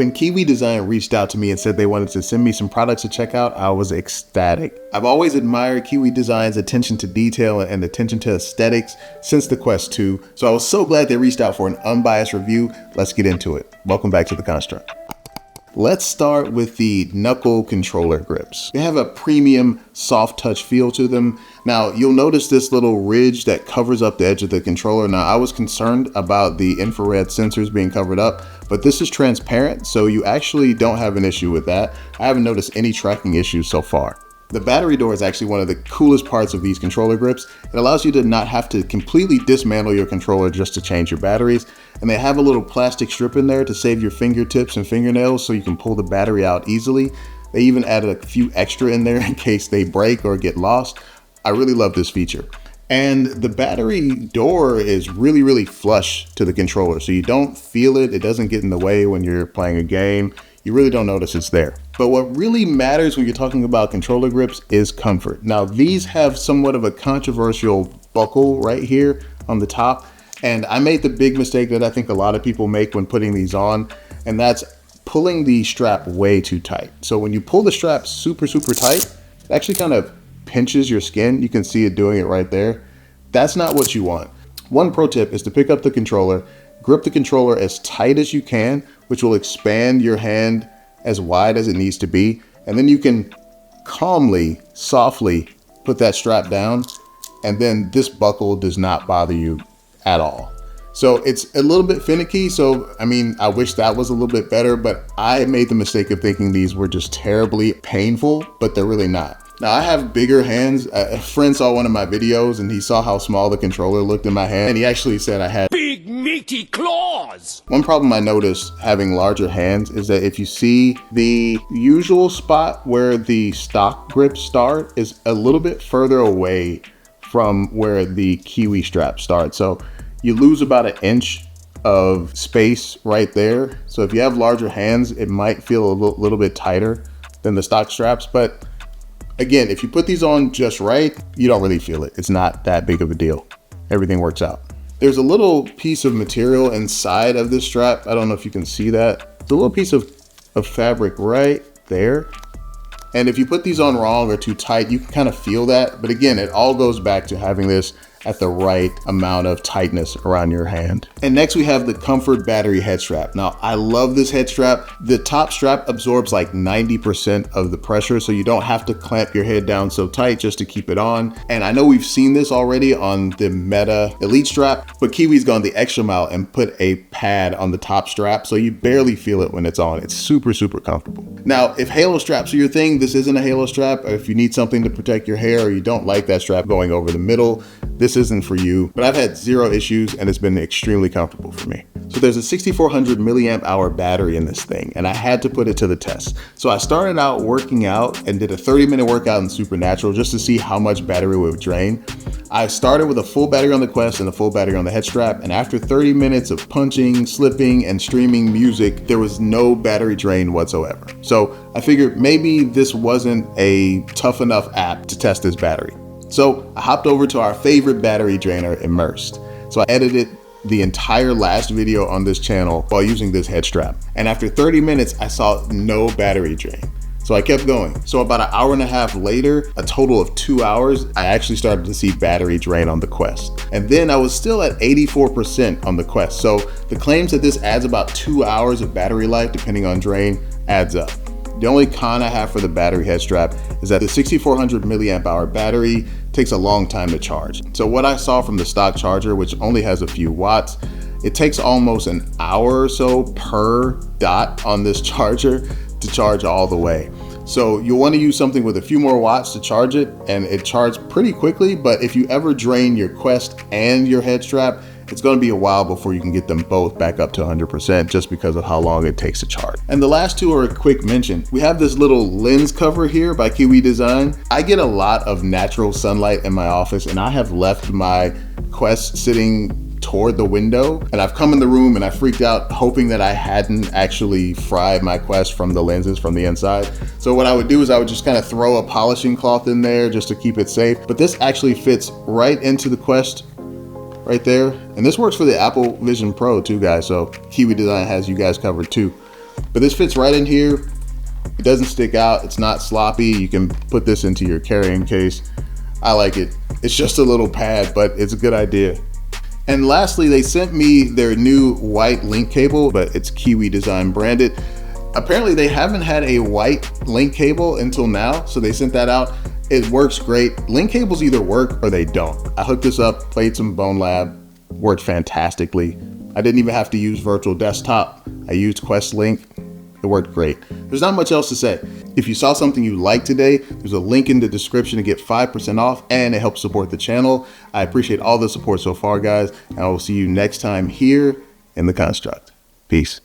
When Kiwi Design reached out to me and said they wanted to send me some products to check out, I was ecstatic. I've always admired Kiwi Design's attention to detail and attention to aesthetics since the Quest 2, so I was so glad they reached out for an unbiased review. Let's get into it. Welcome back to The Construct. Let's start with the Knuckle controller grips. They have a premium soft touch feel to them. Now you'll notice this little ridge that covers up the edge of the controller. Now I was concerned about the infrared sensors being covered up, but this is transparent, so you actually don't have an issue with that. I haven't noticed any tracking issues so far. The battery door is actually one of the coolest parts of these controller grips. It allows you to not have to completely dismantle your controller just to change your batteries. And they have a little plastic strip in there to save your fingertips and fingernails so you can pull the battery out easily. They even added a few extra in there in case they break or get lost. I really love this feature. And the battery door is really flush to the controller, so you don't feel it. It doesn't get in the way when you're playing a game. You really don't notice it's there. But what really matters when you're talking about controller grips is comfort. Now these have somewhat of a controversial buckle right here on the top. And I made the big mistake that I think a lot of people make when putting these on, and that's pulling the strap way too tight. So when you pull the strap super tight, it actually kind of pinches your skin. You can see it doing it right there. That's not what you want. One pro tip is to pick up the controller, grip the controller as tight as you can, which will expand your hand as wide as it needs to be. And then you can calmly, softly put that strap down. And then this buckle does not bother you at all. So it's a little bit finicky. So, I mean, I wish that was a little bit better, but I made the mistake of thinking these were just terribly painful, but they're really not. Now I have bigger hands. A friend saw one of my videos and he saw how small the controller looked in my hand. And he actually said I had big meaty claws. One problem I noticed having larger hands is that if you see the usual spot where the stock grips start is a little bit further away from where the Kiwi strap starts. So you lose about an inch of space right there. So if you have larger hands, it might feel a little bit tighter than the stock straps. But again, if you put these on just right, you don't really feel it. It's not that big of a deal. Everything works out. There's a little piece of material inside of this strap. I don't know if you can see that. It's a little piece of fabric right there. And if you put these on wrong or too tight, you can kind of feel that. But again, it all goes back to having this at the right amount of tightness around your hand. And next we have the Comfort battery head strap. Now I love this head strap. The top strap absorbs like 90% of the pressure, so you don't have to clamp your head down so tight just to keep it on. And I know we've seen this already on the Meta Elite strap, but Kiwi's gone the extra mile and put a pad on the top strap, so you barely feel it when it's on. It's super comfortable. Now, if halo straps are your thing, this isn't a halo strap. If you need something to protect your hair or you don't like that strap going over the middle, this isn't for you, but I've had zero issues and it's been extremely comfortable for me. So there's a 6400 milliamp hour battery in this thing, and I had to put it to the test. So I started out working out and did a 30-minute workout in Supernatural just to see how much battery would drain. I started with a full battery on the Quest and a full battery on the head strap, and after 30 minutes of punching, slipping, and streaming music, there was no battery drain whatsoever. So I figured maybe this wasn't a tough enough app to test this battery. So I hopped over to our favorite battery drainer, Immersed. So I edited the entire last video on this channel while using this head strap. And after 30 minutes, I saw no battery drain. So I kept going. So about an hour and a half later, a total of 2 hours, I actually started to see battery drain on the Quest. And then I was still at 84% on the Quest. So the claims that this adds about 2 hours of battery life, depending on drain, adds up. The only con I have for the battery head strap is that the 6400 milliamp hour battery takes a long time to charge. So what I saw from the stock charger, which only has a few watts, it takes almost an hour or so per dot on this charger to charge all the way. So you'll want to use something with a few more watts to charge it, and it charges pretty quickly. But if you ever drain your Quest and your head strap, it's going to be a while before you can get them both back up to 100% just because of how long it takes to charge. And the last two are a quick mention. We have this little lens cover here by Kiwi Design. I get a lot of natural sunlight in my office, and I have left my Quest sitting toward the window, and I've come in the room and I freaked out hoping that I hadn't actually fried my Quest from the lenses from the inside. So what I would do is I would just kind of throw a polishing cloth in there just to keep it safe. But this actually fits right into the Quest right there. And this works for the Apple Vision Pro too, guys. So Kiwi Design has you guys covered too. But this fits right in here. It doesn't stick out. It's not sloppy. You can put this into your carrying case. I like it. It's just a little pad, but it's a good idea. And lastly, they sent me their new white link cable, but it's Kiwi Design branded. Apparently they haven't had a white link cable until now, so they sent that out. It works great. Link cables either work or they don't. I hooked this up, played some Bone Lab, worked fantastically. I didn't even have to use virtual desktop. I used Quest Link. It worked great. There's not much else to say. If you saw something you liked today, there's a link in the description to get 5% off, and it helps support the channel. I appreciate all the support so far, guys, and I will see you next time here in The Construct. Peace.